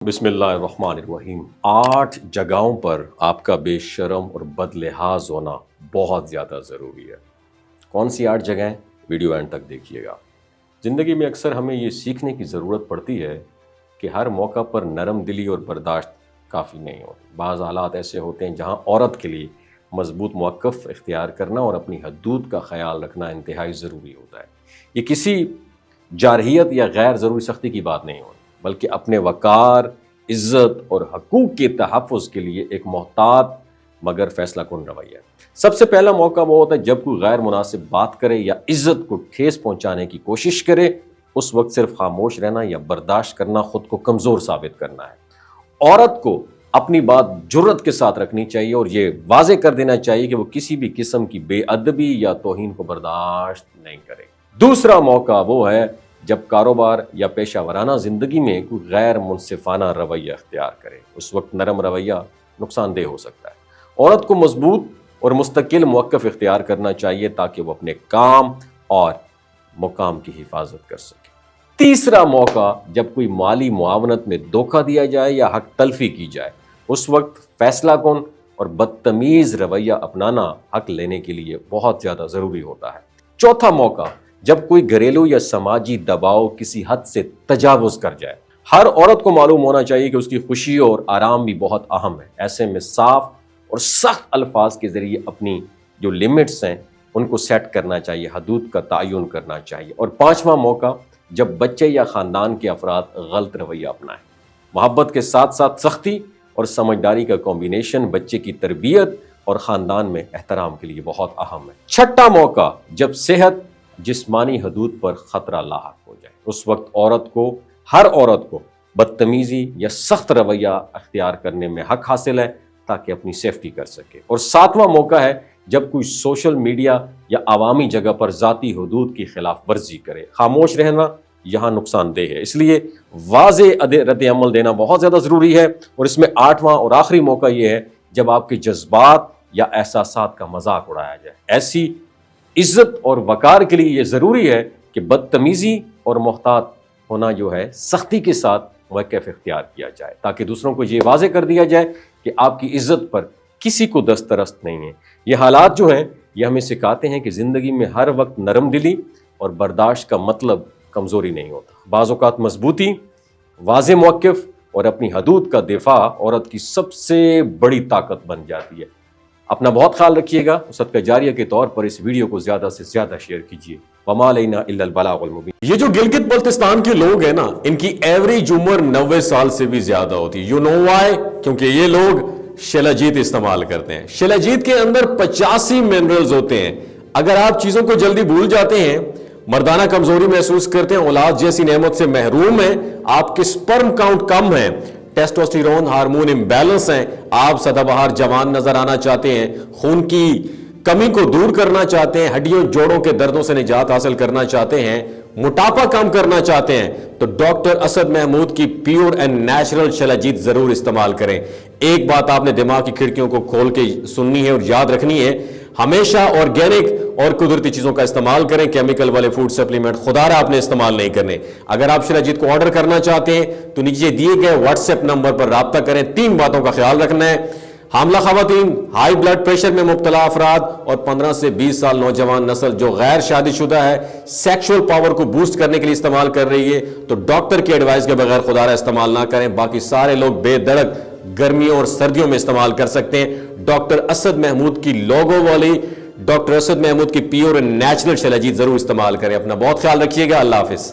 بسم اللہ الرحمن الرحیم۔ 8 جگہوں پر آپ کا بے شرم اور بد لحاظ ہونا بہت زیادہ ضروری ہے۔ کون سی 8 جگہیں؟ ویڈیو اینڈ تک دیکھیے گا۔ زندگی میں اکثر ہمیں یہ سیکھنے کی ضرورت پڑتی ہے کہ ہر موقع پر نرم دلی اور برداشت کافی نہیں ہوتی۔ بعض حالات ایسے ہوتے ہیں جہاں عورت کے لیے مضبوط موقف اختیار کرنا اور اپنی حدود کا خیال رکھنا انتہائی ضروری ہوتا ہے۔ یہ کسی جارحیت یا غیر ضروری سختی کی بات نہیں ہوتی، بلکہ اپنے وقار، عزت اور حقوق کے تحفظ کے لیے ایک محتاط مگر فیصلہ کن رویہ۔ سب سے پہلا موقع وہ ہوتا ہے جب کوئی غیر مناسب بات کرے یا عزت کو ٹھیس پہنچانے کی کوشش کرے۔ اس وقت صرف خاموش رہنا یا برداشت کرنا خود کو کمزور ثابت کرنا ہے۔ عورت کو اپنی بات جرأت کے ساتھ رکھنی چاہیے اور یہ واضح کر دینا چاہیے کہ وہ کسی بھی قسم کی بے ادبی یا توہین کو برداشت نہیں کرے۔ دوسرا موقع وہ ہے جب کاروبار یا پیشہ ورانہ زندگی میں کوئی غیر منصفانہ رویہ اختیار کرے۔ اس وقت نرم رویہ نقصان دہ ہو سکتا ہے۔ عورت کو مضبوط اور مستقل موقف اختیار کرنا چاہیے تاکہ وہ اپنے کام اور مقام کی حفاظت کر سکے۔ تیسرا موقع جب کوئی مالی معاونت میں دھوکہ دیا جائے یا حق تلفی کی جائے۔ اس وقت فیصلہ کن اور بدتمیز رویہ اپنانا حق لینے کے لیے بہت زیادہ ضروری ہوتا ہے۔ چوتھا موقع جب کوئی گھریلو یا سماجی دباؤ کسی حد سے تجاوز کر جائے۔ ہر عورت کو معلوم ہونا چاہیے کہ اس کی خوشی اور آرام بھی بہت اہم ہے۔ ایسے میں صاف اور سخت الفاظ کے ذریعے اپنی جو لمٹس ہیں ان کو سیٹ کرنا چاہیے، حدود کا تعین کرنا چاہیے۔ اور پانچواں موقع جب بچے یا خاندان کے افراد غلط رویہ اپنائیں۔ محبت کے ساتھ ساتھ سختی اور سمجھداری کا کمبینیشن بچے کی تربیت اور خاندان میں احترام کے لیے بہت اہم ہے۔ چھٹا موقع جب صحت جسمانی حدود پر خطرہ لاحق ہو جائے۔ اس وقت ہر عورت کو بدتمیزی یا سخت رویہ اختیار کرنے میں حق حاصل ہے تاکہ اپنی سیفٹی کر سکے۔ اور ساتواں موقع ہے جب کوئی سوشل میڈیا یا عوامی جگہ پر ذاتی حدود کی خلاف ورزی کرے۔ خاموش رہنا یہاں نقصان دہ ہے، اس لیے واضح رد عمل دینا بہت زیادہ ضروری ہے۔ اور اس میں 8واں اور آخری موقع یہ ہے جب آپ کے جذبات یا احساسات کا مذاق اڑایا جائے۔ ایسی عزت اور وقار کے لیے یہ ضروری ہے کہ بدتمیزی اور محتاط ہونا جو ہے سختی کے ساتھ موقف اختیار کیا جائے تاکہ دوسروں کو یہ واضح کر دیا جائے کہ آپ کی عزت پر کسی کو دسترست نہیں ہے۔ یہ حالات جو ہیں یہ ہمیں سکھاتے ہیں کہ زندگی میں ہر وقت نرم دلی اور برداشت کا مطلب کمزوری نہیں ہوتا۔ بعض اوقات مضبوطی، واضح موقف اور اپنی حدود کا دفاع عورت کی سب سے بڑی طاقت بن جاتی ہے۔ اپنا بہت خیال رکھیے گا۔ صدقہ جاریہ کے طور پر اس ویڈیو کو زیادہ سے زیادہ شیئر کیجیے۔ وما علینا الا البلاغ المبین۔ یہ جو گلگت بلتستان کے لوگ ہیں نا، ان کی ایوریج عمر 90 سال سے بھی زیادہ ہوتی ہے۔ You know why? کیونکہ یہ لوگ شلاجیت استعمال کرتے ہیں۔ شلاجیت کے اندر 85 منرلز ہوتے ہیں۔ اگر آپ چیزوں کو جلدی بھول جاتے ہیں، مردانہ کمزوری محسوس کرتے ہیں، اولاد جیسی نعمت سے محروم ہیں، آپ کے سپرم کاؤنٹ کم ہیں، ٹیسٹوسٹیرون ہارمون امبیلنس ہیں، آپ سدا بہار جوان نظر آنا چاہتے ہیں، خون کی کمی کو دور کرنا چاہتے ہیں، ہڈیوں جوڑوں کے دردوں سے نجات حاصل کرنا چاہتے ہیں، موٹاپا کم کرنا چاہتے ہیں، تو ڈاکٹر اسد محمود کی پیور اینڈ نیچرل شلاجیت ضرور استعمال کریں۔ ایک بات آپ نے دماغ کی کھڑکیوں کو کھول کے سننی ہے اور یاد رکھنی ہے، ہمیشہ آرگینک اور قدرتی چیزوں کا استعمال کریں۔ کیمیکل والے فوڈ سپلیمنٹ خدا رہا آپ نے استعمال نہیں کرنے۔ اگر آپ شلاجیت کو آرڈر کرنا چاہتے ہیں تو نیچے دیے گئے واٹس ایپ نمبر پر رابطہ کریں۔ 3 باتوں کا خیال رکھنا ہے: حاملہ خواتین، ہائی بلڈ پریشر میں مبتلا افراد اور 15 سے 20 سال نوجوان نسل جو غیر شادی شدہ ہے، سیکشول پاور کو بوسٹ کرنے کے لیے استعمال کر رہی ہے، تو ڈاکٹر کی ایڈوائس کے بغیر خدا رہا استعمال نہ کریں۔ باقی سارے لوگ بے دڑک گرمیوں اور سردیوں میں استعمال کر سکتے ہیں۔ ڈاکٹر اسد محمود کی لوگو والی ڈاکٹر اسد محمود کی پیور اینڈ نیچرل شلاجیت ضرور استعمال کریں۔ اپنا بہت خیال رکھیے گا۔ اللہ حافظ۔